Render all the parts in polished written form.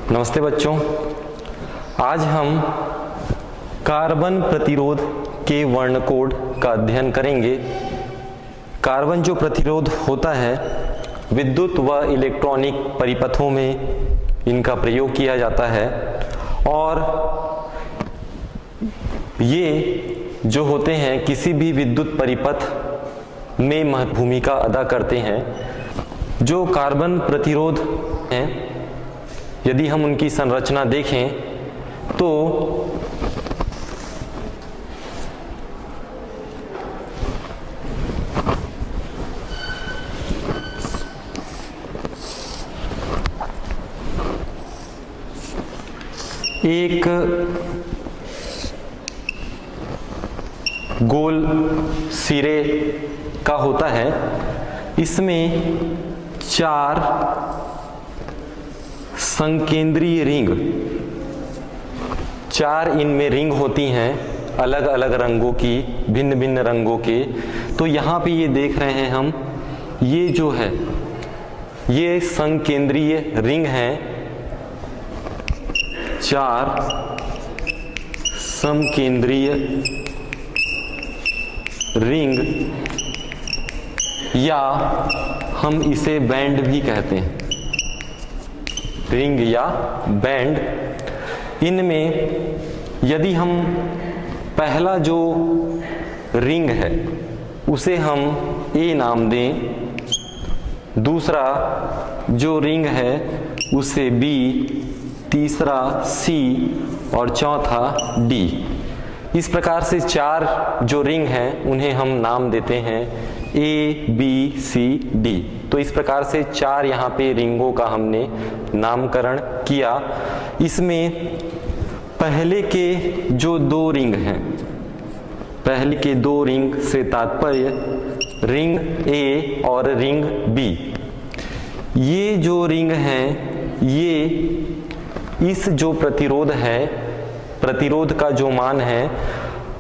नमस्ते बच्चों, आज हम कार्बन प्रतिरोध के वर्णकोड का अध्ययन करेंगे। कार्बन जो प्रतिरोध होता है, विद्युत व इलेक्ट्रॉनिक परिपथों में इनका प्रयोग किया जाता है और ये जो होते हैं किसी भी विद्युत परिपथ में महत्वपूर्ण भूमिका अदा करते हैं। जो कार्बन प्रतिरोध हैं, यदि हम उनकी संरचना देखें तो एक गोल सिरे का होता है। इसमें 4 संकेंद्रीय रिंग, 4 इनमें रिंग होती हैं, अलग अलग रंगों की, भिन्न भिन्न रंगों के। तो यहाँ पे ये देख रहे हैं हम, ये जो है ये संकेंद्रीय रिंग हैं। 4 समकेंद्रीय रिंग, या हम इसे बैंड भी कहते हैं, रिंग या बैंड। इनमें यदि हम पहला जो रिंग है उसे हम ए नाम दें, दूसरा जो रिंग है उसे बी, तीसरा सी और चौथा डी। इस प्रकार से 4 जो रिंग हैं उन्हें हम नाम देते हैं ए, बी, सी, डी। तो इस प्रकार से 4 यहाँ पे रिंगों का हमने नामकरण किया। इसमें पहले के जो 2 रिंग हैं, पहले के 2 रिंग से तात्पर्य रिंग ए और रिंग बी। ये जो रिंग हैं, ये इस जो प्रतिरोध है, प्रतिरोध का जो मान है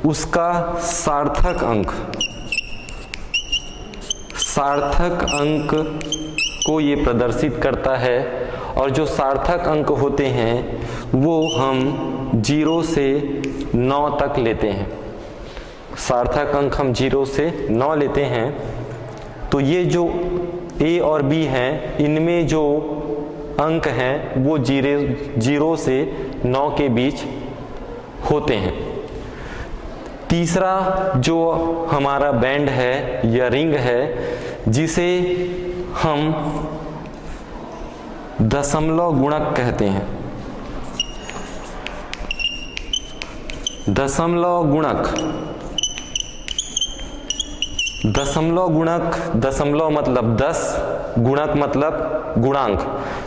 उसका सार्थक अंक को ये प्रदर्शित करता है। और जो सार्थक अंक होते हैं वो हम 0 से 9 तक लेते हैं। सार्थक अंक हम 0 से 9 लेते हैं। तो ये जो ए और बी हैं, इनमें जो अंक हैं वो 0 से 9 के बीच होते हैं। तीसरा जो हमारा बैंड है या रिंग है, जिसे हम दशमलव गुणक कहते हैं। दशमलव गुणक, दशमलव मतलब 10, गुणक मतलब गुणांक।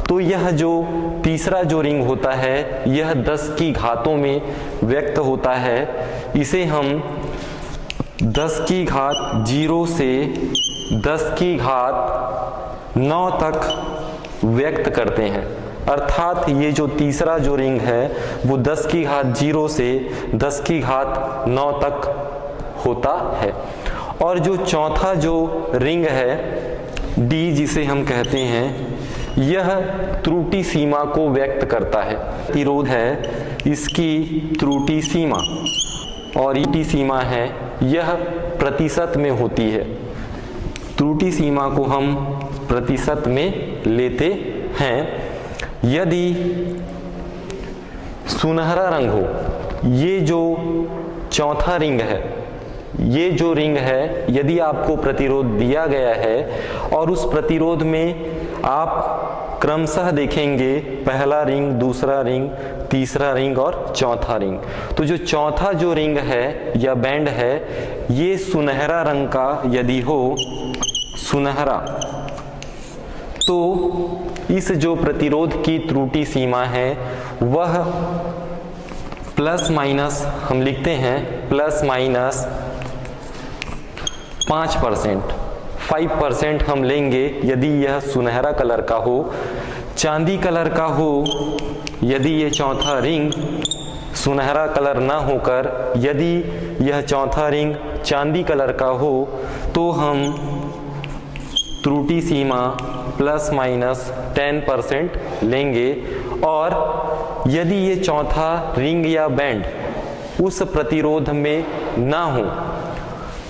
तो यह जो तीसरा जो रिंग होता है, यह 10 की घातों में व्यक्त होता है। इसे हम 10 की घात 0 से 10 की घात 9 तक व्यक्त करते हैं। अर्थात ये जो तीसरा जो रिंग है वो 10 की घात 0 से 10 की घात 9 तक होता है। और जो चौथा जो रिंग है डी, जिसे हम कहते हैं, यह त्रुटि सीमा को व्यक्त करता है। प्रतिरोध है इसकी त्रुटि सीमा, और त्रुटि सीमा है यह प्रतिशत में होती है। त्रुटि सीमा को हम प्रतिशत में लेते हैं। यदि सुनहरा रंग हो, ये जो चौथा रिंग है, ये जो रिंग है, यदि आपको प्रतिरोध दिया गया है और उस प्रतिरोध में आप क्रमशः देखेंगे पहला रिंग, दूसरा रिंग, तीसरा रिंग और चौथा रिंग। तो जो चौथा जो रिंग है या बैंड है, ये सुनहरा रंग का यदि हो, सुनहरा, तो इस जो प्रतिरोध की त्रुटि सीमा है वह प्लस माइनस, हम लिखते हैं प्लस माइनस 5% हम लेंगे यदि यह सुनहरा कलर का हो। चांदी कलर का हो यदि ये चौथा रिंग सुनहरा कलर ना होकर यदि यह चौथा रिंग चांदी कलर का हो तो हम त्रुटि सीमा ±10% लेंगे और यदि ये चौथा रिंग या बैंड उस प्रतिरोध में ना हो,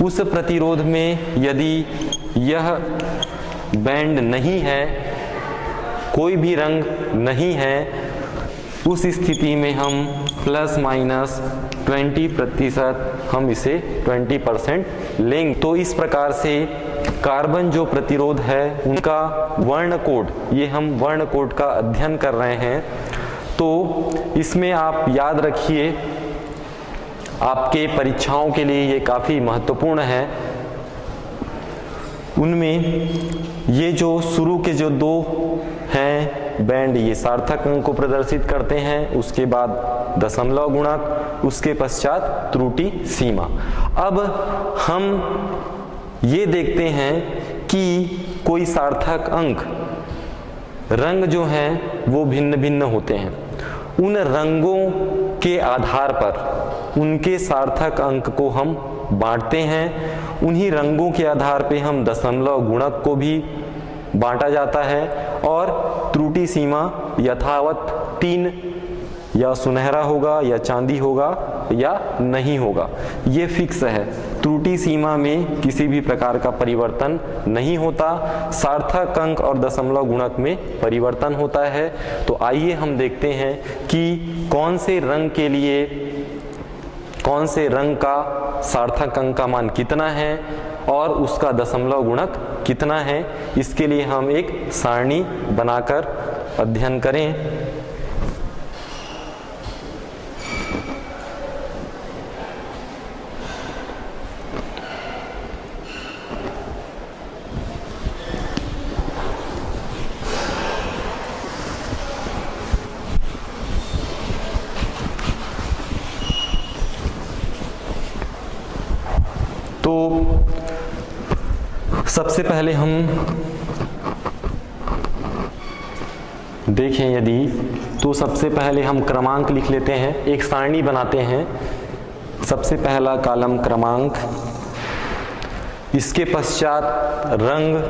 उस प्रतिरोध में यदि यह बैंड नहीं है, कोई भी रंग नहीं है, उस स्थिति में हम प्लस माइनस 20% हम इसे 20% लेंगे। तो इस प्रकार से कार्बन जो प्रतिरोध है उनका वर्ण कोड, ये हम वर्ण कोड का अध्ययन कर रहे हैं। तो इसमें आप याद रखिए, आपके परीक्षाओं के लिए ये काफ़ी महत्वपूर्ण है। उनमें ये जो शुरू के जो दो हैं बैंड, ये सार्थक अंक को प्रदर्शित करते हैं, उसके बाद दशमलव गुणक, उसके पश्चात त्रुटि सीमा। अब हम ये देखते हैं कि कोई सार्थक अंक रंग जो हैं वो भिन्न भिन्न होते हैं। उन रंगों के आधार पर उनके सार्थक अंक को हम बांटते हैं। उन्हीं रंगों के आधार पे हम दशमलव गुणक को भी बांटा जाता है और त्रुटि सीमा यथावत 3 या सुनहरा होगा या चांदी होगा या नहीं होगा, ये फिक्स है। त्रुटि सीमा में किसी भी प्रकार का परिवर्तन नहीं होता, सार्थक अंक और दशमलव गुणक में परिवर्तन होता है। तो आइए हम देखते हैं कि कौन से रंग के लिए कौन से रंग का सार्थक अंक का मान कितना है और उसका दशमलव गुणक कितना है। इसके लिए हम एक सारणी बनाकर अध्ययन करें। तो सबसे पहले हम देखें यदि, तो सबसे पहले हम क्रमांक लिख लेते हैं, एक सारणी बनाते हैं। सबसे पहला कॉलम क्रमांक, इसके पश्चात रंग,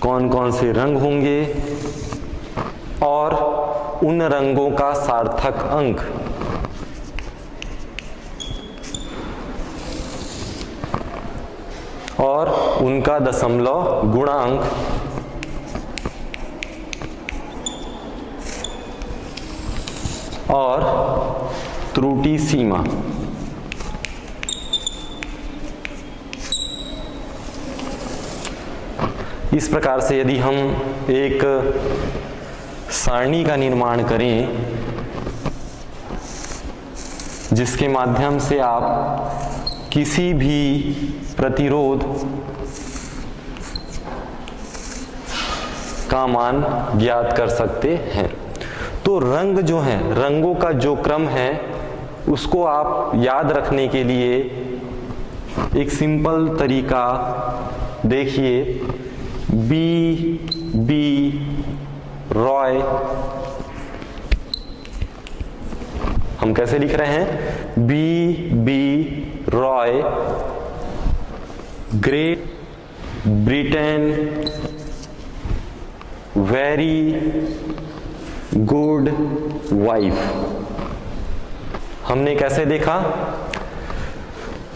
कौन कौन से रंग होंगे और उन रंगों का सार्थक अंक, और उनका दशमलव गुणांक, और त्रुटि सीमा। इस प्रकार से यदि हम एक सारणी का निर्माण करें जिसके माध्यम से आप किसी भी प्रतिरोध का मान ज्ञात कर सकते हैं, तो रंग जो हैं, रंगों का जो क्रम है उसको आप याद रखने के लिए एक सिंपल तरीका देखिए। बी रॉय, हम कैसे लिख रहे हैं? B Roy, great Britain, very good wife. हमने कैसे देखा?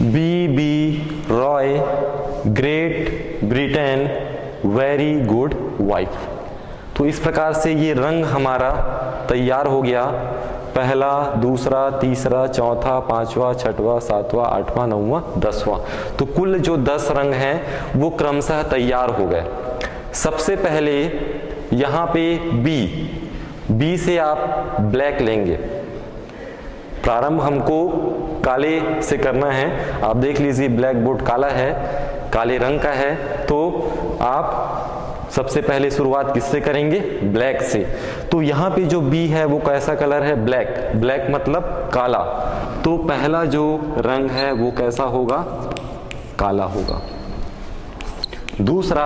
B Roy, great Britain, very good wife. तो इस प्रकार से ये रंग हमारा तैयार हो गया। पहला, दूसरा, तीसरा, चौथा, पांचवा, छठवां, सातवां, आठवां, नौवां, 10वां। तो कुल जो 10 रंग हैं वो क्रमशः तैयार हो गए। सबसे पहले यहाँ पे बी से आप ब्लैक लेंगे। प्रारंभ हमको काले से करना है। आप देख लीजिए ब्लैक बोर्ड काला है, काले रंग का है, तो आप सबसे पहले शुरुआत किससे करेंगे? ब्लैक से। तो यहाँ पे जो बी है वो कैसा कलर है? ब्लैक। ब्लैक मतलब काला। तो पहला जो रंग है वो कैसा होगा? काला होगा। दूसरा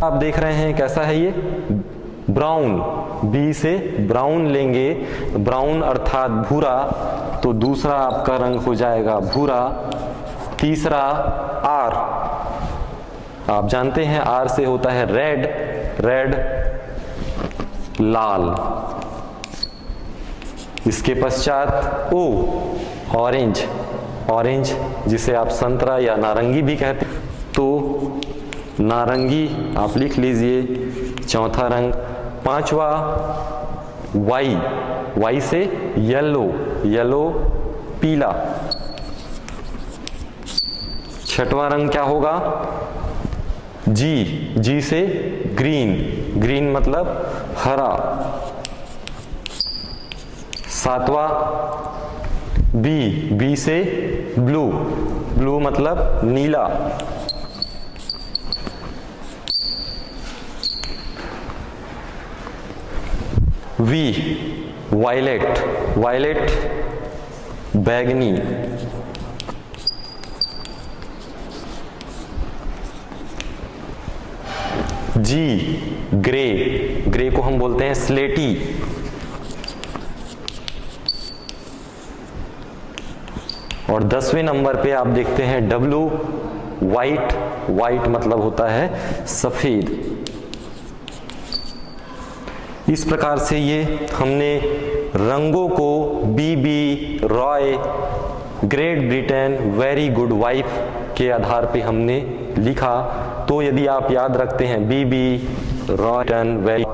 आप देख रहे हैं कैसा है ये? ब्राउन। बी से ब्राउन लेंगे, ब्राउन अर्थात भूरा, तो दूसरा आपका रंग हो जाएगा भूरा। तीसरा आर, आप जानते हैं आर से होता है रेड। रेड लाल, इसके पश्चात ओ ऑरेंज, ऑरेंज जिसे आप संतरा या नारंगी भी कहते हैं, तो नारंगी आप लिख लीजिए, चौथा रंग। पांचवा वाई, वाई से येलो, येलो पीला। छठवां रंग क्या होगा? जी, जी से ग्रीन, ग्रीन मतलब हरा। सातवां बी, बी से ब्लू, ब्लू मतलब नीला। वी वायलेट, वायलेट बैगनी। जी ग्रे, ग्रे को हम बोलते हैं स्लेटी। और 10वें नंबर पे आप देखते हैं डब्लू वाइट, वाइट मतलब होता है सफेद। इस प्रकार से ये हमने रंगों को BB Roy great Britain very good wife के आधार पे हमने लिखा। तो यदि आप याद रखते हैं बीबी रॉय वेरी,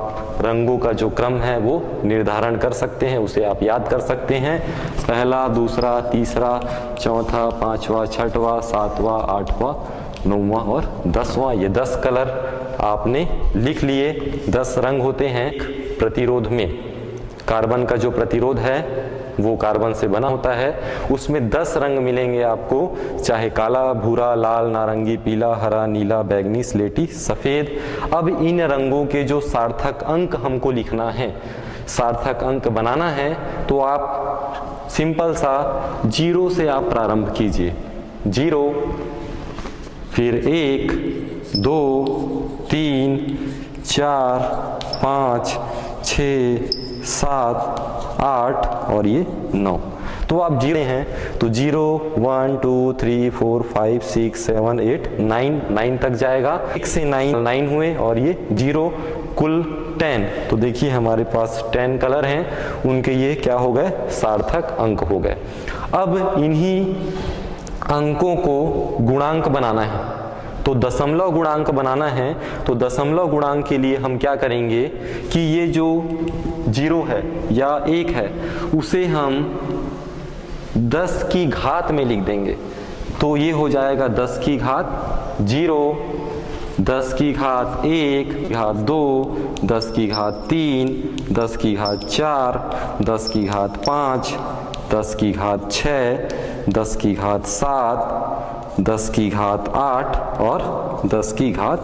रंगों का जो क्रम है वो निर्धारण कर सकते हैं, उसे आप याद कर सकते हैं। पहला, दूसरा, तीसरा, चौथा, पांचवा, छठवां, सातवां, आठवां, नौवां और 10वां, ये 10 कलर आपने लिख लिए। 10 रंग होते हैं प्रतिरोध में। कार्बन का जो प्रतिरोध है वो कार्बन से बना होता है, उसमें 10 रंग मिलेंगे आपको, चाहे काला, भूरा, लाल, नारंगी, पीला, हरा, नीला, बैगनी, स्लेटी, सफेद। अब इन रंगों के जो सार्थक अंक हमको लिखना है, सार्थक अंक बनाना है, तो आप सिंपल सा 0 से आप प्रारंभ कीजिए। 0, फिर 1, 2, 3, 4, 5, 6, 7, 8 और ये 9। तो आप 0 हैं तो 0, 1, 2, 3, 4, 5, 6, 7, 8, 9 तक जाएगा। 1 से 9 हुए और ये 0, कुल 10। तो देखिए हमारे पास 10 कलर हैं, उनके ये क्या हो गए? सार्थक अंक हो गए। अब इन्हीं अंकों को गुणांक बनाना है, तो दशमलव गुणांक बनाना है। तो दशमलव गुणांक के लिए हम क्या करेंगे कि ये जो 0 है या 1 है उसे हम 10 की घात में लिख देंगे। तो ये हो जाएगा 10 की घात 0, 10 की घात 1, घात 2, 10 की घात 3, 10 की घात 4, 10 की घात 5, 10 की घात 6, 10 की घात 7, 10 की घात 8 और 10 की घात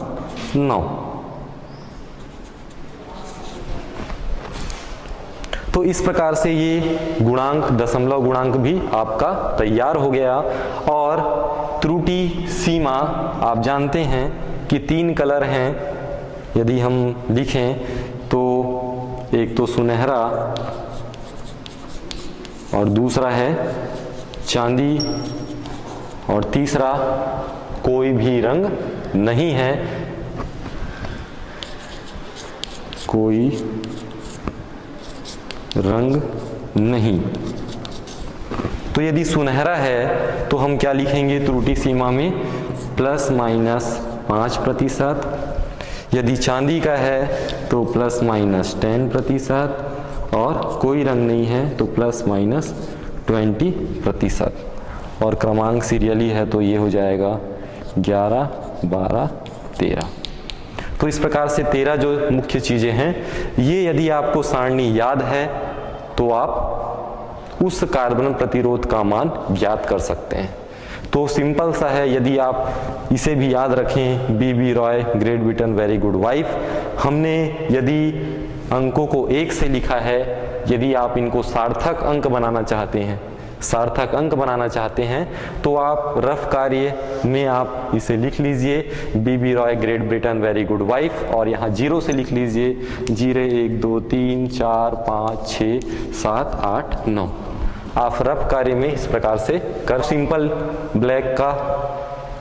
9। तो इस प्रकार से ये गुणांक, दशमलव गुणांक भी आपका तैयार हो गया। और त्रुटि सीमा आप जानते हैं कि 3 कलर हैं। यदि हम लिखें तो एक तो सुनहरा और दूसरा है चांदी और तीसरा कोई भी रंग नहीं है, कोई रंग नहीं। तो यदि सुनहरा है तो हम क्या लिखेंगे त्रुटि सीमा में? ±5%। यदि चांदी का है तो ±10%, और कोई रंग नहीं है तो ±20%। और क्रमांक सीरियली है तो ये हो जाएगा 11, 12, 13। तो इस प्रकार से 13 जो मुख्य चीजें हैं, ये यदि आपको सारणी याद है तो आप उस कार्बन प्रतिरोध का मान ज्ञात कर सकते हैं। तो सिंपल सा है, यदि आप इसे भी याद रखें, BB Roy great Britain very good wife, हमने यदि अंकों को 1 से लिखा है, यदि आप इनको सार्थक अंक बनाना चाहते हैं, सार्थक अंक बनाना चाहते हैं तो आप रफ कार्य में आप इसे लिख लीजिए BB Roy great Britain very good wife, और यहाँ 0 से लिख लीजिए 0, 1, 2, 3, 4, 5, 6, 7, 8, 9। आप रफ कार्य में इस प्रकार से कर। सिंपल ब्लैक का,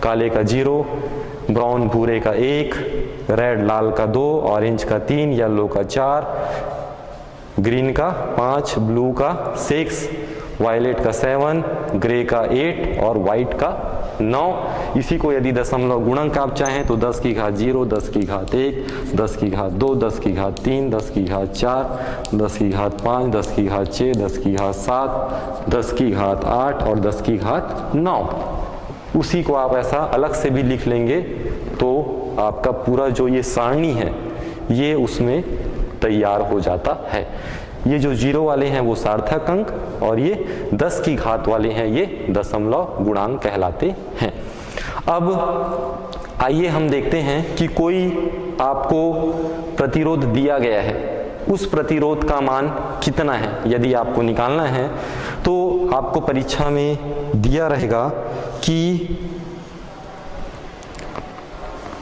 काले का 0, ब्राउन भूरे का 1, रेड लाल का 2, ऑरेंज का 3, येलो का 4, ग्रीन का 5, ब्लू का 6, वायलेट का 7, ग्रे का 8 और वाइट का 9। इसी को यदि दशमलव गुणक आप चाहें तो 10 की घात 0, 10 की घात 1, 10 की घात 2, 10 की घात 3, 10 की घात 4, 10 की घात 5, 10 की घात 6, 10 की घात 7, 10 की घात 8 और 10 की घात 9। उसी को आप ऐसा अलग से भी लिख लेंगे तो आपका पूरा जो ये सारणी है ये उसमें तैयार हो जाता है। ये जो 0 वाले हैं वो सार्थक अंक और ये 10 की घात वाले हैं ये दशमलव गुणांक कहलाते हैं। अब आइए हम देखते हैं कि कोई आपको प्रतिरोध दिया गया है, उस प्रतिरोध का मान कितना है यदि आपको निकालना है तो आपको परीक्षा में दिया रहेगा कि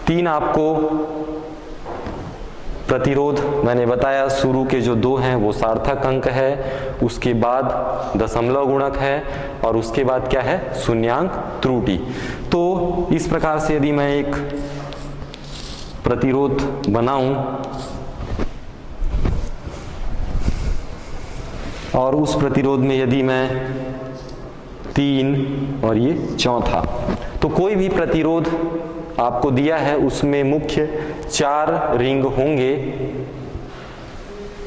3 आपको प्रतिरोध मैंने बताया, शुरू के जो 2 हैं वो सार्थक अंक है, उसके बाद दशमलव गुणक है और उसके बाद क्या है, शून्यांक त्रुटि। तो इस प्रकार से यदि मैं एक प्रतिरोध बनाऊं और उस प्रतिरोध में यदि मैं 3 और ये चौथा, तो कोई भी प्रतिरोध आपको दिया है उसमें मुख्य 4 रिंग होंगे।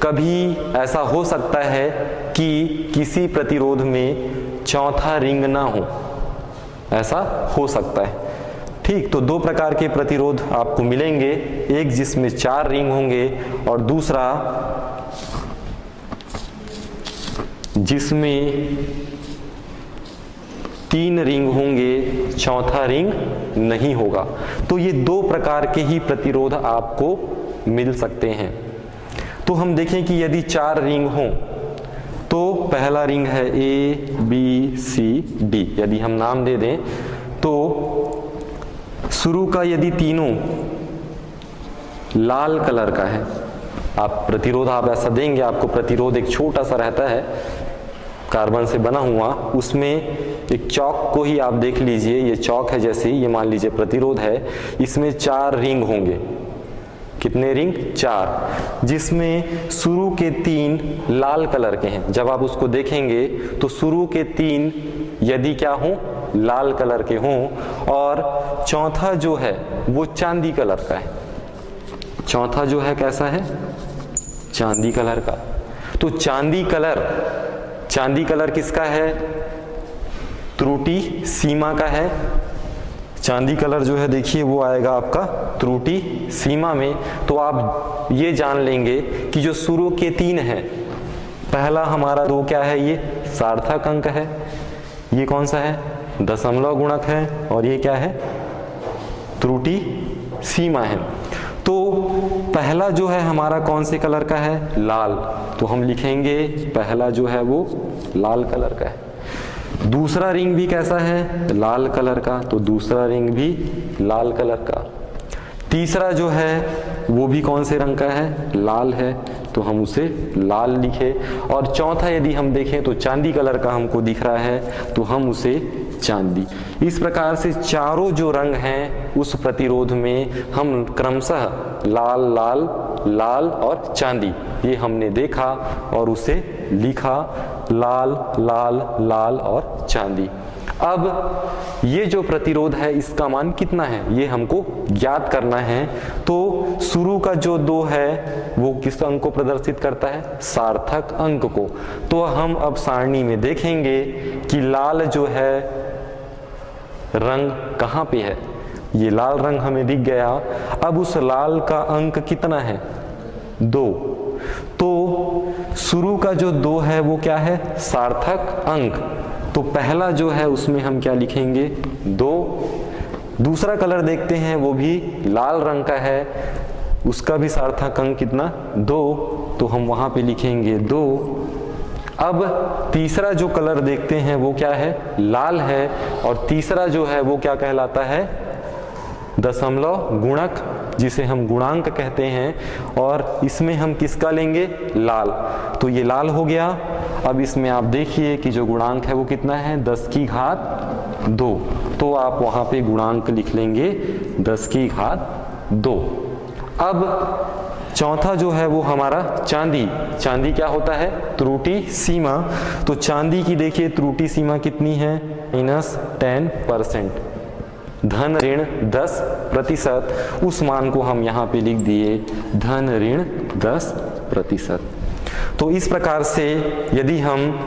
कभी ऐसा हो सकता है कि किसी प्रतिरोध में चौथा रिंग ना हो, ऐसा हो सकता है। ठीक, तो 2 प्रकार के प्रतिरोध आपको मिलेंगे, एक जिसमें 4 रिंग होंगे और दूसरा जिसमें 3 रिंग होंगे, चौथा रिंग नहीं होगा। तो ये 2 प्रकार के ही प्रतिरोध आपको मिल सकते हैं। तो हम देखें कि यदि 4 रिंग हों तो पहला रिंग है A, B, C, D, यदि हम नाम दे दें तो शुरू का यदि तीनों लाल कलर का है, आप प्रतिरोध आप ऐसा देंगे, आपको प्रतिरोध एक छोटा सा रहता है कार्बन से बना हुआ, उसमें एक चौक को ही आप देख लीजिए, ये चौक है जैसे ये मान लीजिए प्रतिरोध है, इसमें 4 रिंग होंगे। कितने रिंग? 4, जिसमें शुरू के 3 लाल कलर के हैं। जब आप उसको देखेंगे तो शुरू के 3 यदि क्या हों, लाल कलर के हों और चौथा जो है वो चांदी कलर का है। चौथा जो है कैसा है? चांदी कलर का। तो चांदी कलर किसका है? त्रुटि सीमा का है। चांदी कलर जो है देखिए वो आएगा आपका त्रुटि सीमा में। तो आप ये जान लेंगे कि जो शुरू के 3 है, पहला हमारा 2 क्या है, ये सार्थक अंक है, ये कौन सा है, दशमलव गुणक है, और ये क्या है, त्रुटि सीमा है। तो पहला जो है हमारा कौन से कलर का है, लाल, तो हम लिखेंगे पहला जो है वो लाल कलर का है। दूसरा रिंग भी कैसा है, लाल कलर का, तो दूसरा रिंग भी लाल कलर का। तीसरा जो है वो भी कौन से रंग का है, लाल है, तो हम उसे लाल लिखे। और चौथा यदि हम देखें तो चांदी कलर का हमको दिख रहा है, तो हम उसे चांदी। इस प्रकार से चारों जो रंग हैं उस प्रतिरोध में हम क्रमशः लाल लाल लाल और चांदी ये हमने देखा और उसे लिखा, लाल लाल लाल और चांदी। अब ये जो प्रतिरोध है इसका मान कितना है ये हमको ज्ञात करना है। तो शुरू का जो 2 है वो किस अंक को प्रदर्शित करता है, सार्थक अंक को। तो हम अब सारणी में देखेंगे कि लाल जो है रंग कहाँ पे है, ये लाल रंग हमें दिख गया। अब उस लाल का अंक कितना है, 2। तो शुरू का जो 2 है वो क्या है, सार्थक अंक। तो पहला जो है उसमें हम क्या लिखेंगे, 2। दूसरा कलर देखते हैं वो भी लाल रंग का है, उसका भी सार्थक अंक कितना, 2, तो हम वहां पे लिखेंगे 2। अब तीसरा जो कलर देखते हैं वो क्या है, लाल है, और तीसरा जो है वो क्या कहलाता है, दशमलव गुणक, जिसे हम गुणांक कहते हैं, और इसमें हम किसका लेंगे, लाल। तो ये लाल हो गया। अब इसमें आप देखिए कि जो गुणांक है वो कितना है, 10 की घात 2। तो आप वहां पे गुणांक लिख लेंगे 10 की घात 2। अब चौथा जो है वो हमारा चांदी। चांदी क्या होता है? त्रुटि सीमा। तो चांदी की देखिए त्रुटि सीमा कितनी है? -10%। धन ऋण 10%, उस मान को हम यहाँ पे लिख दिए धन ऋण 10%। तो इस प्रकार से यदि हम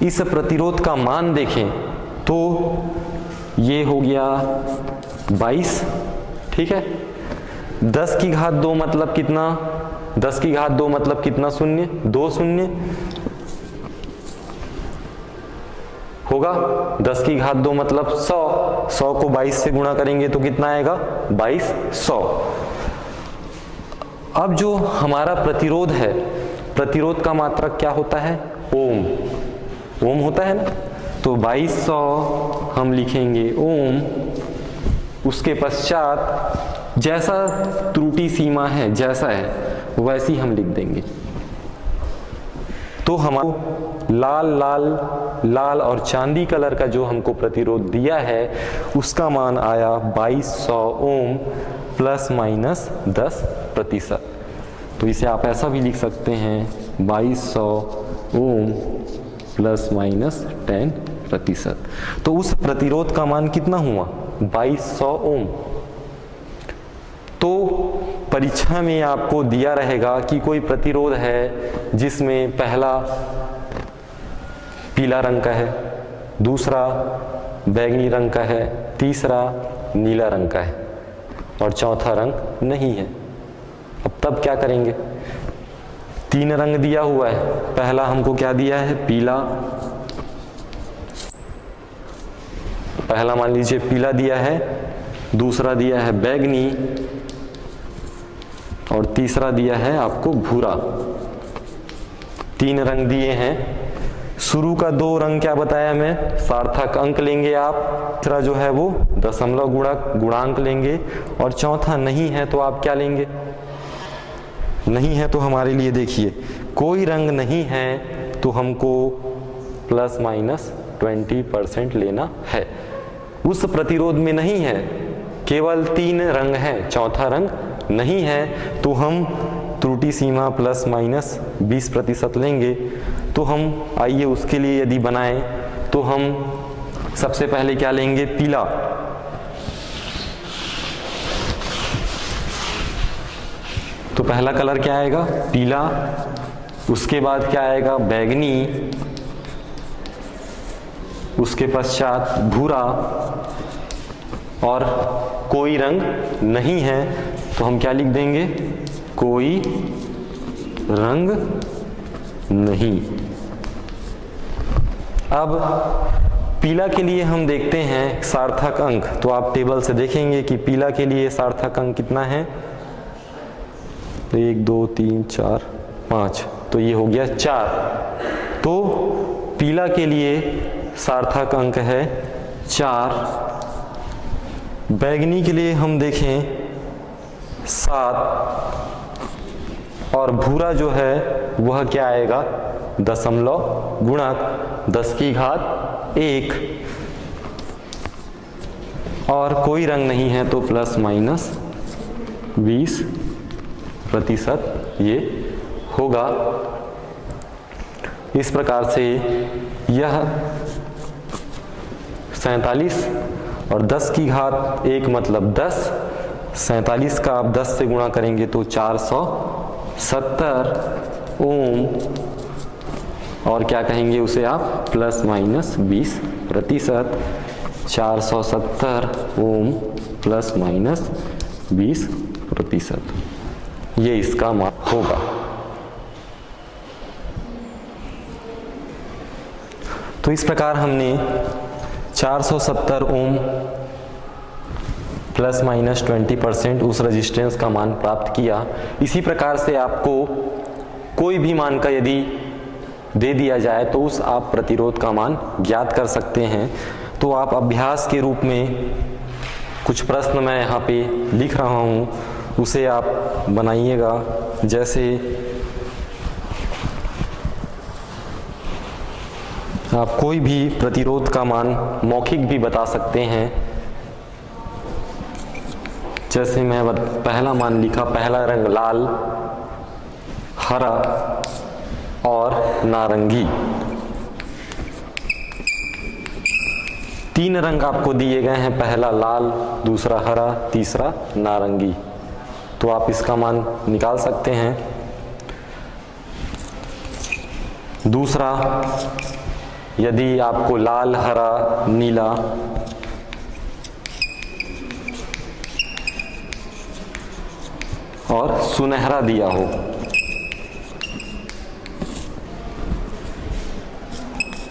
इस प्रतिरोध का मान देखें तो ये हो गया 22, ठीक है। 10 की घात 2 मतलब कितना? 10 की घात 2 मतलब कितना? शून्य, 2 शून्य होगा। 10 की घात 2 मतलब 100। 100 को 22 से गुणा करेंगे तो कितना आएगा? 2200। अब जो हमारा प्रतिरोध है, प्रतिरोध का मात्रक क्या होता है? ओम। ओम होता है ना, तो 2200 हम लिखेंगे ओम। उसके पश्चात जैसा त्रुटि सीमा है, जैसा है वैसी हम लिख देंगे। तो हमारा लाल और चांदी कलर का जो हमको प्रतिरोध दिया है उसका मान आया 2200 ओम ±10%। तो इसे आप ऐसा भी लिख सकते हैं 2200 ओम ±10%। तो उस प्रतिरोध का मान कितना हुआ? 2200 ओम। तो परीक्षा में आपको दिया रहेगा कि कोई प्रतिरोध है जिसमें पहला पीला रंग का है, दूसरा बैंगनी रंग का है, तीसरा नीला रंग का है और चौथा रंग नहीं है। अब तब क्या करेंगे? 3 रंग दिया हुआ है, पहला हमको क्या दिया है? पीला। पहला मान लीजिए पीला दिया है, दूसरा दिया है बैंगनी और तीसरा दिया है आपको भूरा। 3 रंग दिए हैं। शुरू का 2 रंग क्या बताया मैं? सार्थक अंक लेंगे आप। तीसरा जो है वो दशमलव गुणांक लेंगे और चौथा नहीं है तो आप क्या लेंगे? नहीं है तो हमारे लिए देखिए कोई रंग नहीं है तो हमको ±20% लेना है। उस प्रतिरोध में नहीं है, केवल 3 रंग हैं, चौथा रंग नहीं है, तो हम त्रुटि सीमा ±20% लेंगे। तो हम आइए उसके लिए यदि बनाएं तो हम सबसे पहले क्या लेंगे? पीला। तो पहला कलर क्या आएगा? पीला। उसके बाद क्या आएगा? बैंगनी। उसके पश्चात भूरा और कोई रंग नहीं है तो हम क्या लिख देंगे? कोई रंग नहीं। अब पीला के लिए हम देखते हैं सार्थक अंक। तो आप टेबल से देखेंगे कि पीला के लिए सार्थक अंक कितना है? 1 2 3 4 5, तो ये हो गया 4। तो पीला के लिए सार्थक अंक है 4। बैंगनी के लिए हम देखें 7 और भूरा जो है वह क्या आएगा? दशमलव गुणक 10 की घात 1 और कोई रंग नहीं है तो ±20% ये होगा। इस प्रकार से यह 47 और 10 की घात 1 मतलब 10। 47 का आप 10 से गुणा करेंगे तो 470 ओम और क्या कहेंगे उसे आप? ±20%। 470 ओम ±20%, ये इसका मान होगा। तो इस प्रकार हमने 470 ओम ±20% उस रेजिस्टेंस का मान प्राप्त किया। इसी प्रकार से आपको कोई भी मान का यदि दे दिया जाए तो उस आप प्रतिरोध का मान ज्ञात कर सकते हैं। तो आप अभ्यास के रूप में कुछ प्रश्न मैं यहाँ पे लिख रहा हूँ, उसे आप बनाइएगा। जैसे आप कोई भी प्रतिरोध का मान मौखिक भी बता सकते हैं। जैसे मैं पहला मान लिखा, पहला रंग लाल, हरा और नारंगी। 3 रंग आपको दिए गए हैं, पहला लाल, दूसरा हरा, तीसरा नारंगी। तो आप इसका मान निकाल सकते हैं। दूसरा, यदि आपको लाल, हरा, नीला और सुनहरा दिया हो,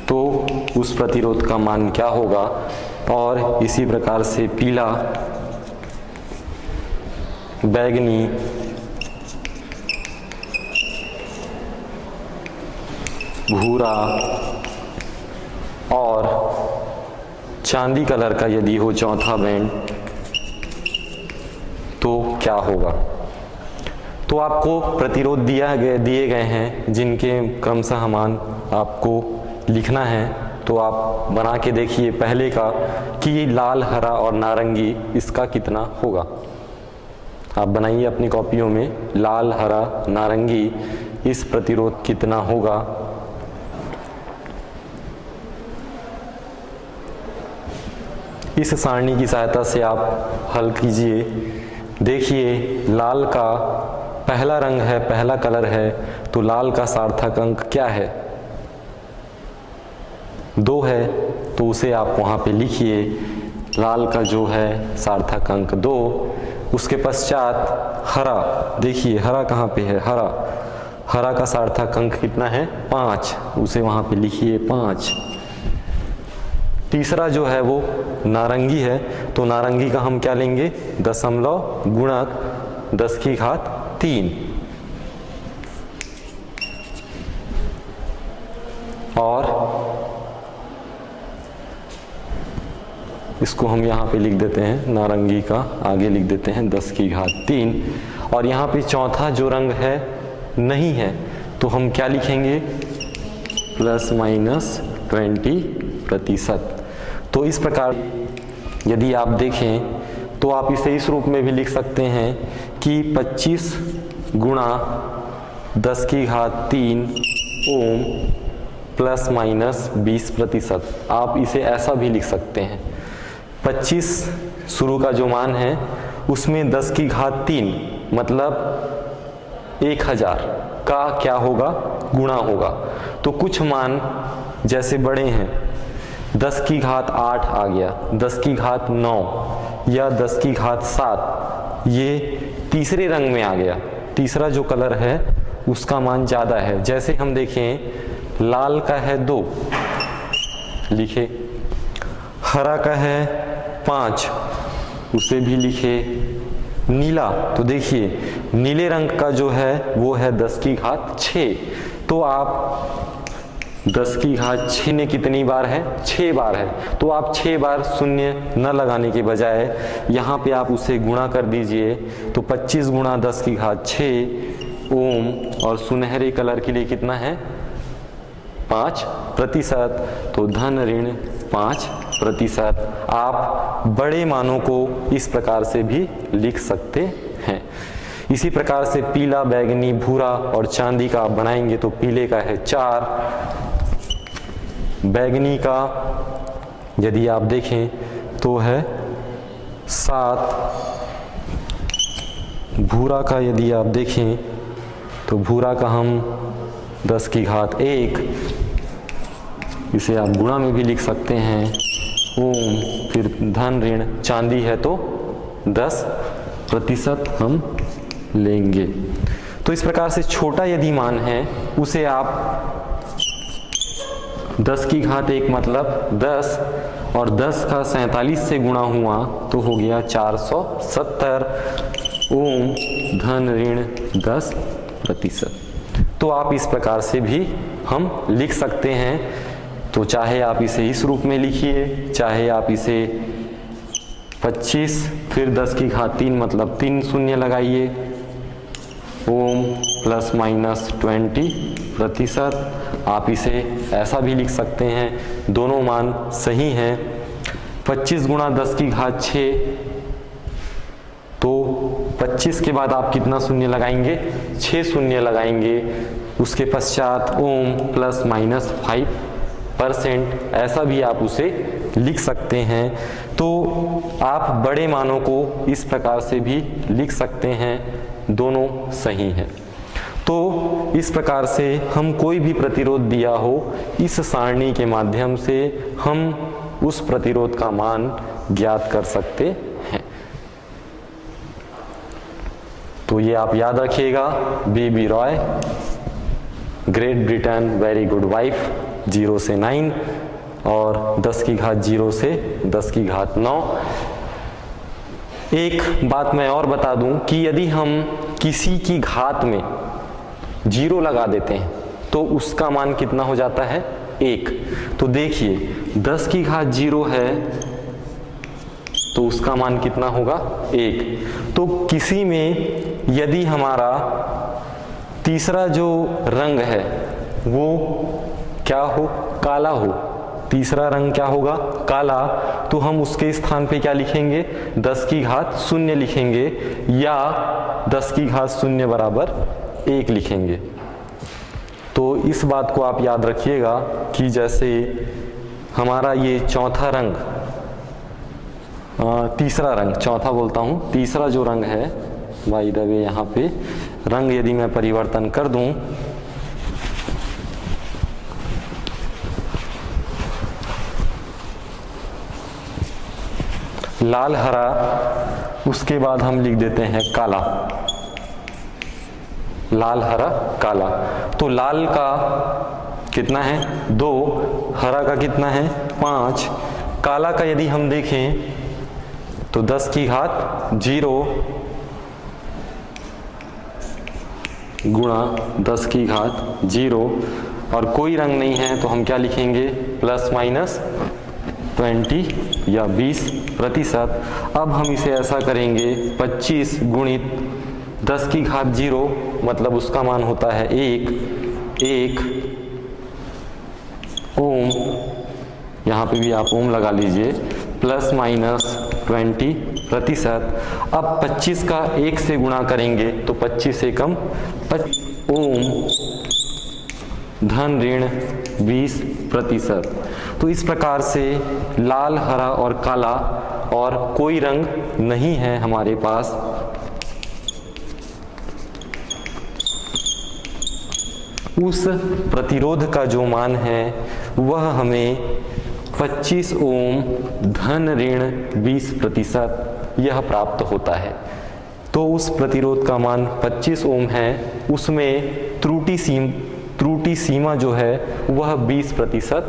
तो उस प्रतिरोध का मान क्या होगा। और इसी प्रकार से पीला, बैगनी, भूरा और चांदी कलर का यदि हो चौथा बैंड, तो क्या होगा। तो आपको प्रतिरोध दिए गए हैं, जिनके क्रमशः मान आपको लिखना है। तो आप बना के देखिए पहले का कि लाल, हरा और नारंगी इसका कितना होगा। आप बनाइए अपनी कॉपियों में, लाल, हरा, नारंगी इस प्रतिरोध कितना होगा। इस सारणी की सहायता से आप हल कीजिए। देखिए, लाल का पहला रंग है, पहला कलर है, तो लाल का सार्थक अंक क्या है, 2 है, तो उसे आप वहाँ पे लिखिए। लाल का जो है सार्थक अंक 2। उसके पश्चात हरा, देखिए हरा कहाँ पे है, हरा का सार्थक अंक कितना है, 5, उसे वहाँ पे लिखिए 5। तीसरा जो है वो नारंगी है, तो नारंगी का हम क्या लेंगे, दशमलव गुणक 10 की घात 3। और इसको हम यहाँ पे लिख देते हैं, नारंगी का आगे लिख देते हैं 10 की घात 3। और यहाँ पे चौथा जो रंग है नहीं है, तो हम क्या लिखेंगे, ±20%। तो इस प्रकार यदि आप देखें तो आप इसे इस रूप में भी लिख सकते हैं कि 25 गुणा 10 की घात 3 ओम ±20%। आप इसे ऐसा भी लिख सकते हैं, 25 शुरू का जो मान है उसमें 10 की घात 3 मतलब 1000 का क्या होगा, गुणा होगा। तो कुछ मान जैसे बड़े हैं, 10 की घात 8 आ गया, 10 की घात 9 या 10 की घात 7, ये तीसरे रंग में आ गया। तीसरा जो कलर है उसका मान ज़्यादा है। जैसे हम देखें, लाल का है 2, लिखे, हरा का है 5, उसे भी लिखे, नीला, तो देखिए नीले रंग का जो है वो है 10 की घात 6। तो आप 10 की घात 6 में कितनी बार है, 6 बार है। तो आप 6 बार शून्य न लगाने के बजाय यहाँ पे आप उसे गुणा कर दीजिए। तो 25 गुणा 10 की घात 6 ओम, और सुनहरे कलर के लिए कितना है, 5%। तो धन ऋण 5%। आप बड़े मानों को इस प्रकार से भी लिख सकते हैं। इसी प्रकार से पीला, बैगनी, भूरा और चांदी का आप बनाएंगे तो पीले का है 4, बैगनी का यदि आप देखें तो है 7, भूरा का यदि आप देखें तो भूरा का हम 10 की घात 1, इसे आप गुणा में भी लिख सकते हैं ओम, फिर धन ऋण, चांदी है तो 10% हम लेंगे। तो इस प्रकार से छोटा यदि मान है उसे आप 10 की घात 1 मतलब 10, और 10 का 47 से गुणा हुआ तो हो गया 470 ओम, धन ऋण 10%। तो आप इस प्रकार से भी हम लिख सकते हैं। तो चाहे आप इसे इस रूप में लिखिए, चाहे आप इसे 25 फिर 10 की घात 3 मतलब 3 शून्य लगाइए ओम ±20%। आप इसे ऐसा भी लिख सकते हैं, दोनों मान सही हैं। 25 गुणा 10 की घात 6 तो 25 के बाद आप कितना शून्य लगाएंगे, 6 शून्य लगाएंगे। उसके पश्चात ओम प्लस माइनस 5%, ऐसा भी आप उसे लिख सकते हैं। तो आप बड़े मानों को इस प्रकार से भी लिख सकते हैं, दोनों सही है। तो इस प्रकार से हम कोई भी प्रतिरोध दिया हो, इस सारणी के माध्यम से हम उस प्रतिरोध का मान ज्ञात कर सकते हैं। तो ये आप याद रखिएगा, BB Roy, great Britain, very good wife, 0 से 9 और 10 की घात 0 से 10 की घात 9। एक बात मैं और बता दूं कि यदि हम किसी की घात में 0 लगा देते हैं तो उसका मान कितना हो जाता है, 1। तो देखिए 10 की घात 0 है तो उसका मान कितना होगा, 1। तो किसी में यदि हमारा तीसरा जो रंग है वो क्या हो, काला हो, तीसरा रंग क्या होगा, काला, तो हम उसके स्थान पे क्या लिखेंगे, 10 की घात 0 लिखेंगे या 10 की घात 0 बराबर 1 लिखेंगे। तो इस बात को आप याद रखिएगा कि जैसे हमारा ये चौथा रंग, तीसरा रंग, चौथा बोलता हूँ, तीसरा जो रंग है, बाय द वे यहाँ पे रंग यदि मैं परिवर्तन कर दूं, लाल हरा, उसके बाद हम लिख देते हैं काला, लाल हरा काला। तो लाल का कितना है, 2, हरा का कितना है, 5, काला का यदि हम देखें तो 10 की घात 0 गुणा 10 की घात 0, और कोई रंग नहीं है तो हम क्या लिखेंगे, प्लस माइनस 20 या 20%। अब हम इसे ऐसा करेंगे, 25 गुणित 10 की घात 0 मतलब उसका मान होता है 1 ओम, यहाँ पे भी आप ओम लगा लीजिए, प्लस माइनस 20%। अब 25 का 1 से गुणा करेंगे तो 25 से कम ओम धन ऋण 20%। तो इस प्रकार से लाल, हरा और काला और कोई रंग नहीं है हमारे पास, उस प्रतिरोध का जो मान है वह हमें 25 ओम धन ऋण 20% यह प्राप्त होता है। तो उस प्रतिरोध का मान 25 ओम है, उसमें त्रुटि सीमा जो है वह 20%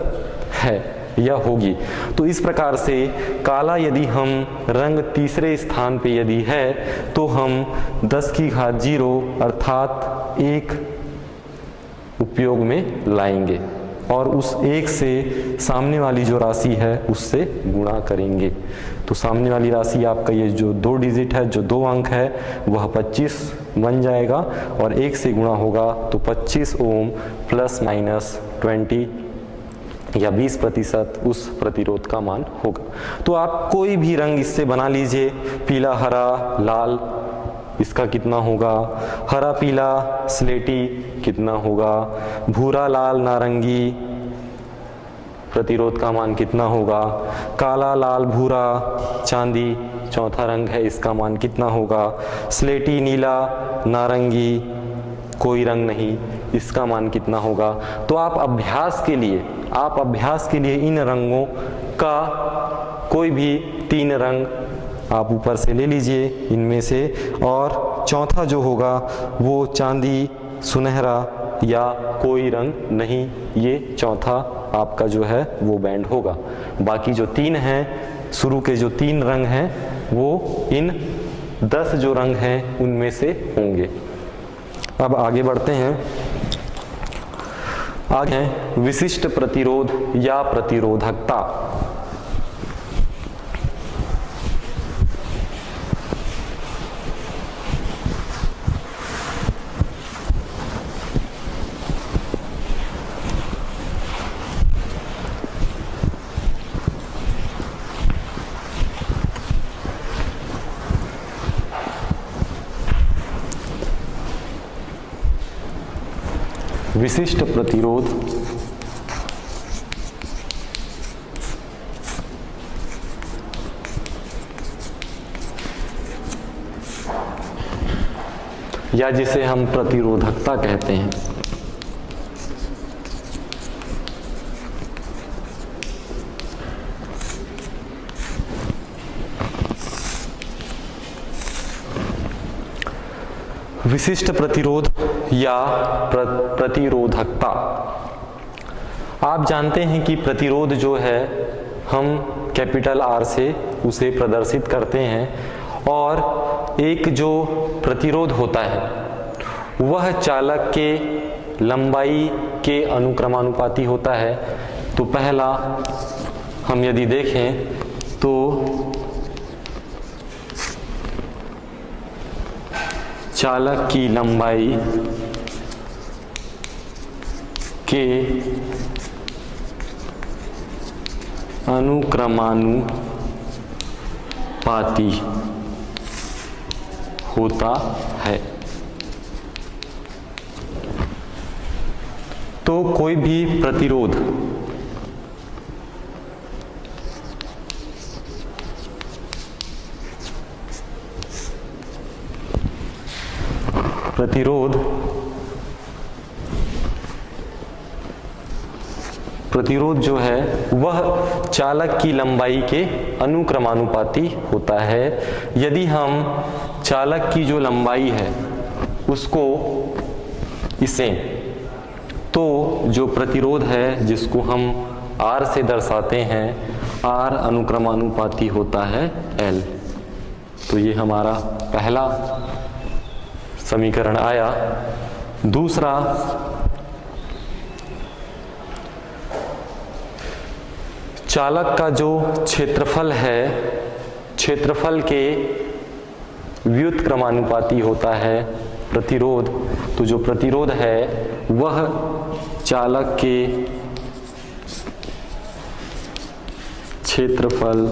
है या होगी। तो इस प्रकार से काला यदि हम रंग तीसरे स्थान पे यदि है तो हम 10 की घात 0 अर्थात 1 उपयोग में लाएंगे और उस 1 से सामने वाली जो राशि है उससे गुणा करेंगे। तो सामने वाली राशि आपका ये जो 2 डिजिट है, जो 2 अंक है, वह 25 बन जाएगा और 1 से गुणा होगा तो 25 ओम प्लस माइनस 20 या 20% उस प्रतिरोध का मान होगा। तो आप कोई भी रंग इससे बना लीजिए, पीला, हरा, लाल, इसका कितना होगा, हरा पीला स्लेटी कितना होगा, भूरा लाल नारंगी प्रतिरोध का मान कितना होगा, काला लाल भूरा चांदी चौथा रंग है, इसका मान कितना होगा, स्लेटी नीला नारंगी कोई रंग नहीं, इसका मान कितना होगा। तो आप अभ्यास के लिए इन रंगों का कोई भी 3 रंग आप ऊपर से ले लीजिए इनमें से, और चौथा जो होगा वो चांदी, सुनहरा या कोई रंग नहीं, ये चौथा आपका जो है वो बैंड होगा। बाकी जो 3 हैं, शुरू के जो 3 रंग हैं वो इन 10 जो रंग हैं उनमें से होंगे। अब आगे बढ़ते हैं। आगे है विशिष्ट प्रतिरोध या प्रतिरोधकता। विशिष्ट प्रतिरोध या जिसे हम प्रतिरोधकता कहते हैं। विशिष्ट प्रतिरोध या प्रतिरोधकता। आप जानते हैं कि प्रतिरोध जो है हम कैपिटल R से उसे प्रदर्शित करते हैं और एक जो प्रतिरोध होता है वह चालक के लंबाई के अनुक्रमानुपाती होता है। तो पहला हम यदि देखें तो चालक की लंबाई के अनुक्रमानुपाती होता है। तो कोई भी प्रतिरोध जो है वह चालक की लंबाई के अनुक्रमानुपाती होता है। यदि हम चालक की जो लंबाई है उसको इसे तो जो प्रतिरोध है जिसको हम R से दर्शाते हैं R अनुक्रमानुपाती होता है L। तो ये हमारा पहला समीकरण आया। दूसरा चालक का जो क्षेत्रफल है क्षेत्रफल के व्युत्क्रमानुपाती होता है प्रतिरोध। तो जो प्रतिरोध है वह चालक के क्षेत्रफल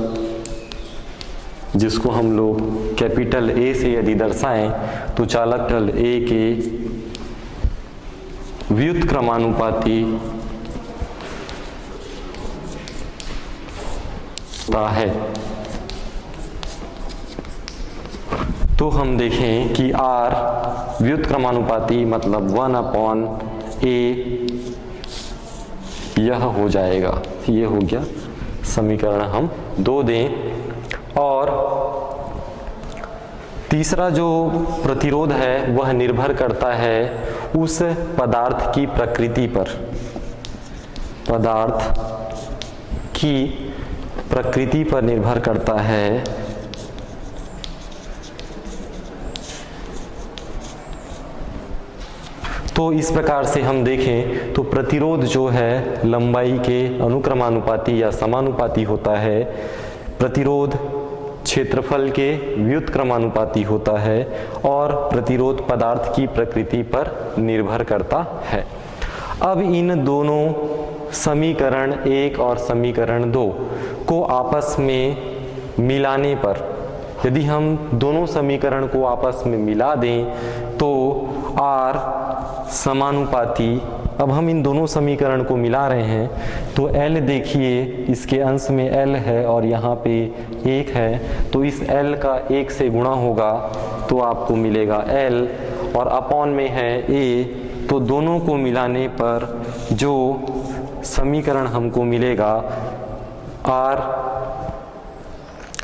जिसको हम लोग कैपिटल A से यदि दर्शाएं तो चालक A के व्युत्क्रमानुपाती होता है। तो हम देखें कि R व्युत्क्रमानुपाती मतलब 1/A यह हो जाएगा। ये हो गया समीकरण हम 2 दें। और तीसरा जो प्रतिरोध है वह निर्भर करता है उस पदार्थ की प्रकृति पर। पदार्थ की प्रकृति पर निर्भर करता है तो इस प्रकार से हम देखें तो प्रतिरोध जो है लंबाई के अनुक्रमानुपाती या समानुपाती होता है। प्रतिरोध क्षेत्रफल के व्युत्क्रमानुपाती होता है और प्रतिरोध पदार्थ की प्रकृति पर निर्भर करता है। अब इन दोनों समीकरण 1 और समीकरण 2 को आपस में मिलाने पर यदि हम दोनों समीकरण को आपस में मिला दें तो R समानुपाती। अब हम इन दोनों समीकरण को मिला रहे हैं तो L देखिए इसके अंश में L है और यहाँ पे 1 है तो इस L का 1 से गुणा होगा तो आपको मिलेगा L और अपॉन में है A। तो दोनों को मिलाने पर जो समीकरण हमको मिलेगा R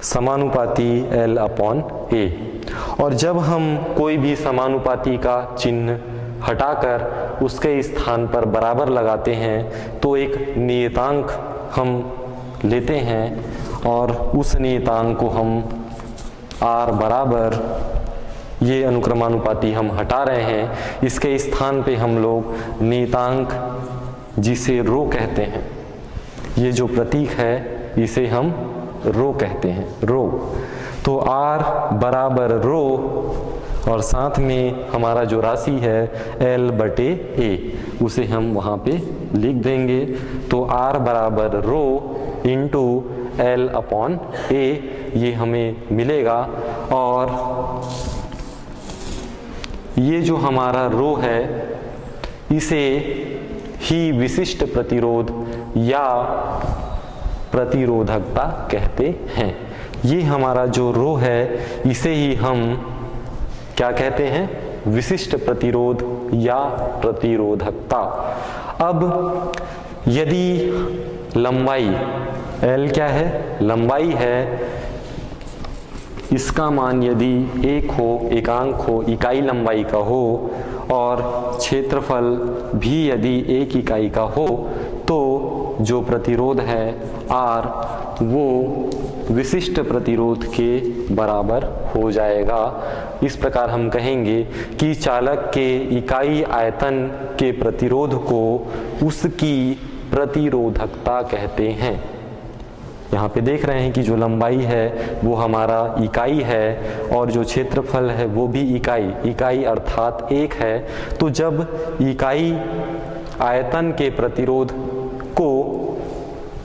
समानुपाती L/A। और जब हम कोई भी समानुपाती का चिन्ह हटाकर उसके स्थान पर बराबर लगाते हैं तो एक नियतांक हम लेते हैं और उस नियतांक को हम R बराबर ये अनुक्रमानुपाती हम हटा रहे हैं इसके स्थान पे हम लोग नियतांक जिसे रो कहते हैं ये जो प्रतीक है इसे हम रो कहते हैं रो। तो R बराबर रो और साथ में हमारा जो राशि है L/A उसे हम वहाँ पे लिख देंगे। तो R बराबर रो इंटू L/A ये हमें मिलेगा। और ये जो हमारा रो है इसे ही विशिष्ट प्रतिरोध या प्रतिरोधकता कहते हैं। ये हमारा जो रो है इसे ही हम क्या कहते हैं? विशिष्ट प्रतिरोध या प्रतिरोधकता। अब यदि लंबाई L क्या है? लंबाई है, इसका मान यदि एक हो, एकांक हो, इकाई लंबाई का हो और क्षेत्रफल भी यदि एक इकाई का हो तो जो प्रतिरोध है R वो विशिष्ट प्रतिरोध के बराबर हो जाएगा। इस प्रकार हम कहेंगे कि चालक के इकाई आयतन के प्रतिरोध को उसकी प्रतिरोधकता कहते हैं। यहाँ पे देख रहे हैं कि जो लंबाई है वो हमारा इकाई है और जो क्षेत्रफल है वो भी इकाई अर्थात एक है। तो जब इकाई आयतन के प्रतिरोध को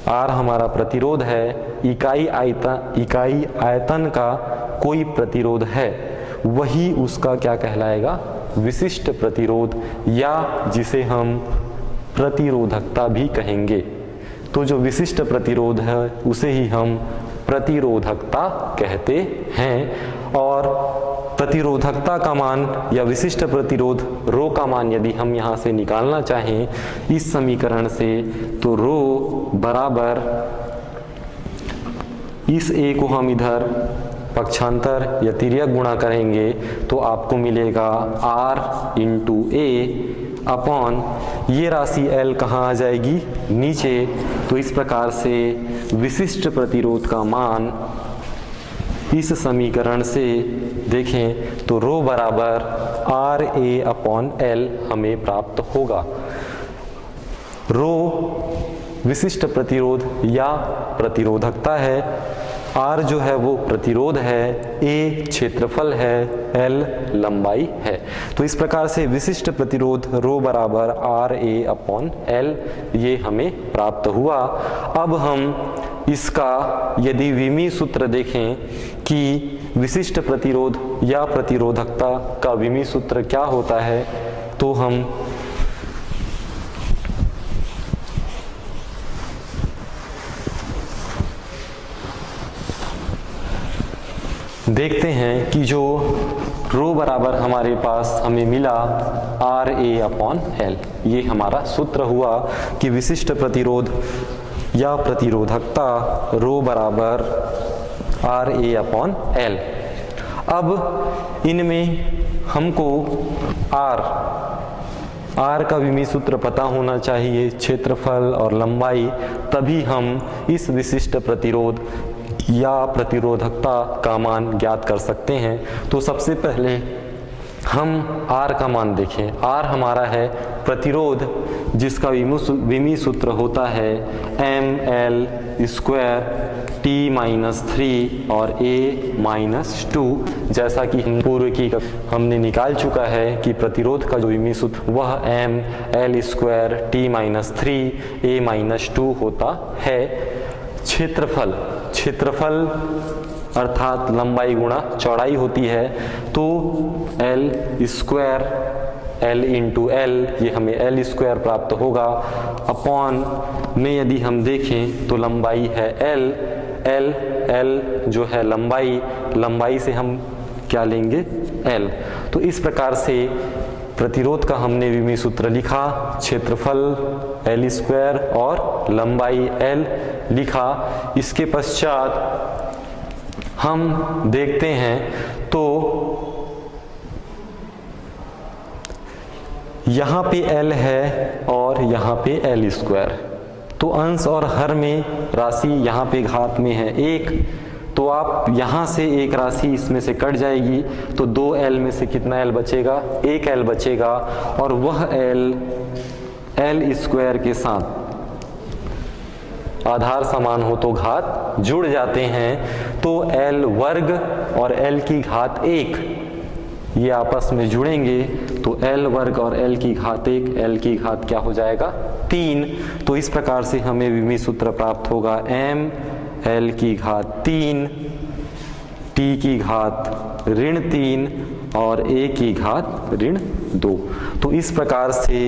R हमारा प्रतिरोध है, इकाई आयतन का कोई प्रतिरोध है, वही उसका क्या कहलाएगा? विशिष्ट प्रतिरोध, या जिसे हम प्रतिरोधकता भी कहेंगे। तो जो विशिष्ट प्रतिरोध है उसे ही हम प्रतिरोधकता कहते हैं। और प्रतिरोधकता का मान या विशिष्ट प्रतिरोध रो का मान यदि हम यहाँ से निकालना चाहें इस समीकरण से, तो रो बराबर इस ए को हम इधर पक्षांतर या तिर्यक गुणा करेंगे तो आपको मिलेगा R इंटू ए अपॉन ये राशि L कहाँ आ जाएगी? नीचे। तो इस प्रकार से विशिष्ट प्रतिरोध का मान इस समीकरण से देखें तो रो बराबर RA अपॉन L हमें प्राप्त होगा। रो विशिष्ट प्रतिरोध या प्रतिरोधकता है, R जो है वो प्रतिरोध है, A क्षेत्रफल है, L लंबाई है। तो इस प्रकार से विशिष्ट प्रतिरोध रो बराबर RA अपॉन L ये हमें प्राप्त हुआ। अब हम इसका यदि विमीय सूत्र देखें कि विशिष्ट प्रतिरोध या प्रतिरोधकता का विमीय सूत्र क्या होता है, तो हम देखते हैं कि जो रो बराबर हमारे पास हमें मिला RA अपॉन L, ये हमारा सूत्र हुआ कि विशिष्ट प्रतिरोध या प्रतिरोधकता रो बराबर RA अपॉन L। अब इनमें हमको R का विमीय सूत्र पता होना चाहिए, क्षेत्रफल और लंबाई, तभी हम इस विशिष्ट प्रतिरोध या प्रतिरोधकता का मान ज्ञात कर सकते हैं। तो सबसे पहले हम R का मान देखें। R हमारा है प्रतिरोध जिसका विमीय सूत्र होता है ML स्क्वायर T-3 और A-2। जैसा कि हम पूर्व की हमने निकाल चुका है कि प्रतिरोध का जो विमीय सूत्र वह ML स्क्वायर T-3 A-2 होता है। क्षेत्रफल अर्थात लंबाई गुणा चौड़ाई होती है, तो L square L into L, ये हमें L स्क्वायर प्राप्त होगा। अपॉन में यदि हम देखें तो लंबाई है L जो है लंबाई से हम क्या लेंगे? L। तो इस प्रकार से प्रतिरोध का हमने विमीय सूत्र लिखा, क्षेत्रफल L स्क्वायर और लंबाई L लिखा। इसके पश्चात हम देखते हैं तो यहाँ पे L है और यहाँ पे L स्क्वायर, तो अंश और हर में राशि यहाँ पे घात में है 1, तो आप यहाँ से एक राशि इसमें से कट जाएगी तो 2L में से कितना L बचेगा? 1L बचेगा। और वह L स्क्वायर के साथ आधार समान हो तो घात जुड़ जाते हैं, तो L वर्ग और L की घात 1 ये आपस में जुड़ेंगे तो L वर्ग और L की घात 1, L की घात क्या हो जाएगा? 3। तो इस प्रकार से हमें विमीय सूत्र प्राप्त होगा M L की घात 3 T की घात ऋण 3 और a की घात ऋण 2। तो इस प्रकार से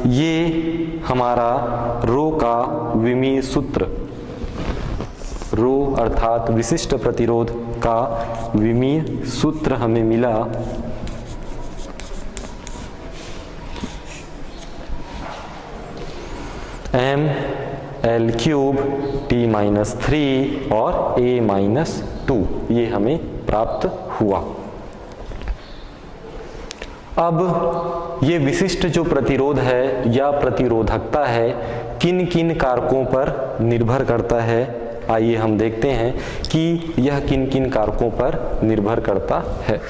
ये हमारा रो का विमीय सूत्र, रो अर्थात विशिष्ट प्रतिरोध का विमीय सूत्र हमें मिला। m l cube t minus 3 और a माइनस 2, ये हमें प्राप्त हुआ। अब ये विशिष्ट जो प्रतिरोध है या प्रतिरोधकता है किन किन कारकों पर निर्भर करता है, आइए हम देखते हैं कि यह किन किन कारकों पर निर्भर करता है।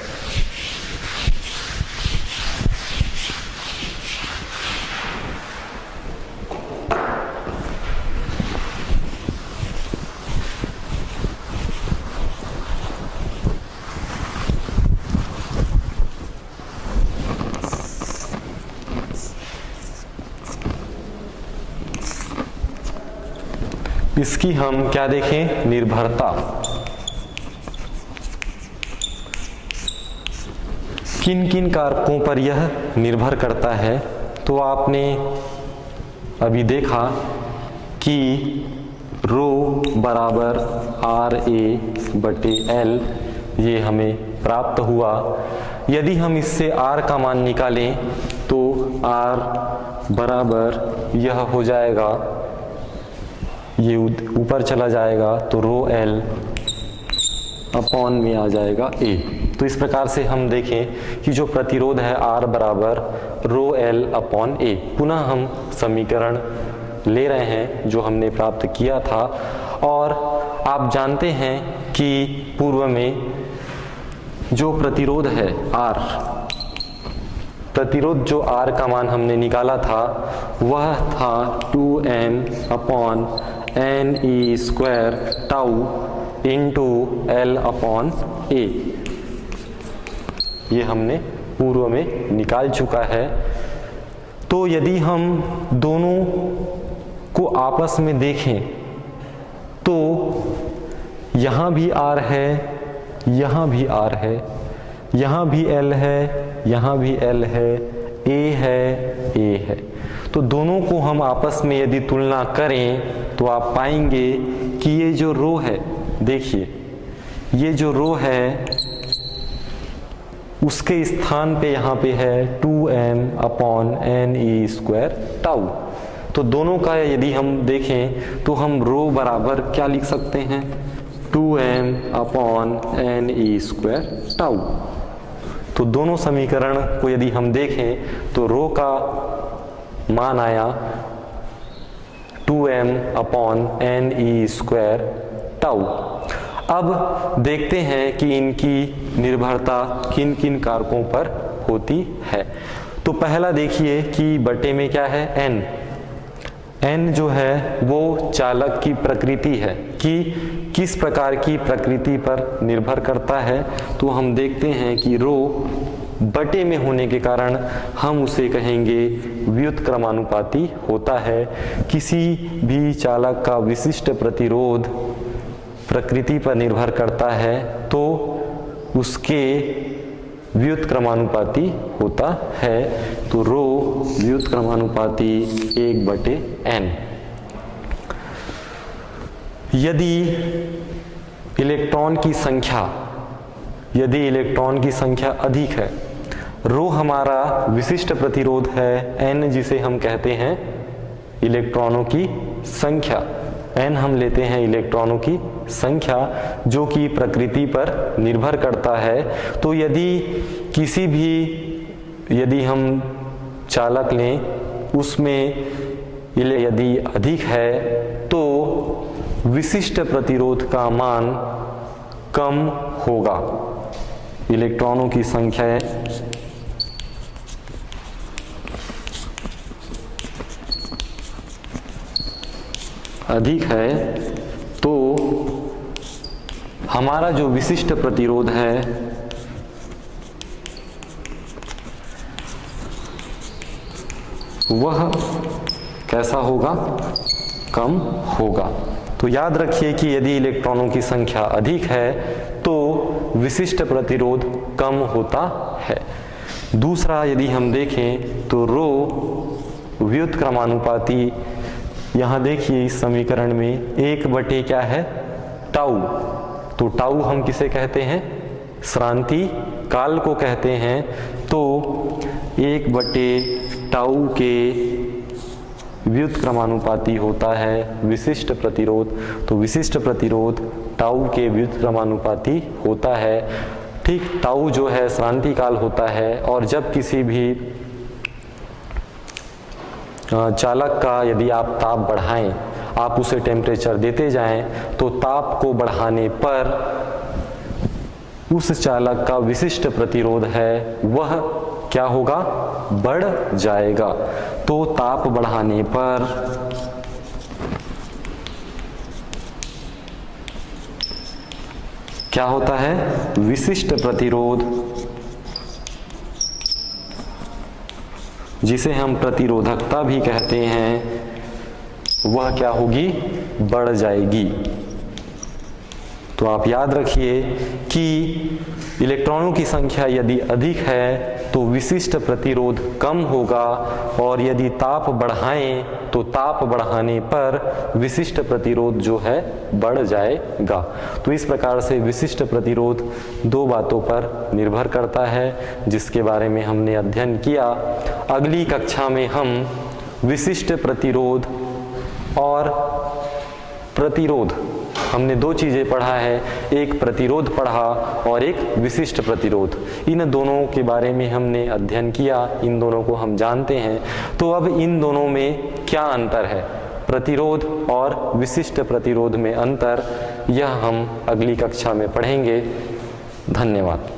इसकी हम क्या देखें, निर्भरता। किन किन कारकों पर यह निर्भर करता है, तो आपने अभी देखा कि रो बराबर RA/L ये हमें प्राप्त हुआ। यदि हम इससे R का मान निकालें तो R बराबर यह हो जाएगा, ये ऊपर चला जाएगा तो रो L अपॉन में आ जाएगा A। तो इस प्रकार से हम देखें कि जो प्रतिरोध है R बराबर रो L अपॉन A। पुनः हम समीकरण ले रहे हैं जो हमने प्राप्त किया था, और आप जानते हैं कि पूर्व में जो प्रतिरोध है R, प्रतिरोध जो R का मान हमने निकाला था वह था 2m upon NE² tau into L upon A। ये हमने पूर्व में निकाल चुका है। तो यदि हम दोनों को आपस में देखें तो यहाँ भी R है, यहाँ भी R है, यहाँ भी L है, यहाँ भी L है, A है, A है। तो दोनों को हम आपस में यदि तुलना करें तो आप पाएंगे कि ये जो रो है, देखिए ये जो रो है उसके स्थान पे यहाँ पे है 2m अपॉन NE² टाउ। तो दोनों का यदि हम देखें तो हम रो बराबर क्या लिख सकते हैं, 2m अपॉन NE² टाउ। तो दोनों समीकरण को यदि हम देखें तो रो का मान आया 2m अपॉन NE² टाउ। अब देखते हैं कि इनकी निर्भरता किन किन कारकों पर होती है। तो पहला देखिए कि बटे में क्या है, n। n जो है वो चालक की प्रकृति है कि किस प्रकार की प्रकृति पर निर्भर करता है। तो हम देखते हैं कि रो बटे में होने के कारण हम उसे कहेंगे व्युत्क्रमानुपाती होता है। किसी भी चालक का विशिष्ट प्रतिरोध प्रकृति पर निर्भर करता है तो उसके व्युत्क्रमानुपाती होता है। तो रो व्युत्क्रमानुपाती 1/n। यदि इलेक्ट्रॉन की संख्या अधिक है, रो हमारा विशिष्ट प्रतिरोध है n, जिसे हम कहते हैं इलेक्ट्रॉनों की संख्या। n हम लेते हैं इलेक्ट्रॉनों की संख्या जो कि प्रकृति पर निर्भर करता है। तो यदि हम चालक लें उसमें यदि अधिक है तो विशिष्ट प्रतिरोध का मान कम होगा। इलेक्ट्रॉनों की संख्या अधिक है तो हमारा जो विशिष्ट प्रतिरोध है वह कैसा होगा, कम होगा। तो याद रखिए कि यदि इलेक्ट्रॉनों की संख्या अधिक है तो विशिष्ट प्रतिरोध कम होता है। दूसरा यदि हम देखें तो रो व्युत्क्रमानुपाती, यहाँ देखिए इस समीकरण में 1 क्या है, टाउ। तो टाउ हम किसे कहते हैं, श्रांति काल को कहते हैं। तो 1/टाउ के व्युत्क्रमानुपाती होता है विशिष्ट प्रतिरोध। तो विशिष्ट प्रतिरोध टाउ के व्युत्क्रमानुपाती होता है। ठीक, टाउ जो है श्रांति काल होता है, और जब किसी भी चालक का यदि आप ताप बढ़ाएं, आप उसे टेम्परेचर देते जाएं, तो ताप को बढ़ाने पर उस चालक का विशिष्ट प्रतिरोध है वह क्या होगा, बढ़ जाएगा। तो ताप बढ़ाने पर क्या होता है, विशिष्ट प्रतिरोध, जिसे हम प्रतिरोधकता भी कहते हैं, वह क्या होगी, बढ़ जाएगी। तो आप याद रखिए कि इलेक्ट्रॉनों की संख्या यदि अधिक है तो विशिष्ट प्रतिरोध कम होगा, और यदि ताप बढ़ाएं तो ताप बढ़ाने पर विशिष्ट प्रतिरोध जो है बढ़ जाएगा। तो इस प्रकार से विशिष्ट प्रतिरोध दो बातों पर निर्भर करता है, जिसके बारे में हमने अध्ययन किया। अगली कक्षा में हम विशिष्ट प्रतिरोध और प्रतिरोध, हमने दो चीजें पढ़ा है, एक प्रतिरोध पढ़ा और एक विशिष्ट प्रतिरोध। इन दोनों के बारे में हमने अध्ययन किया, इन दोनों को हम जानते हैं। तो अब इन दोनों में क्या अंतर है, प्रतिरोध और विशिष्ट प्रतिरोध में अंतर, यह हम अगली कक्षा में पढ़ेंगे। धन्यवाद।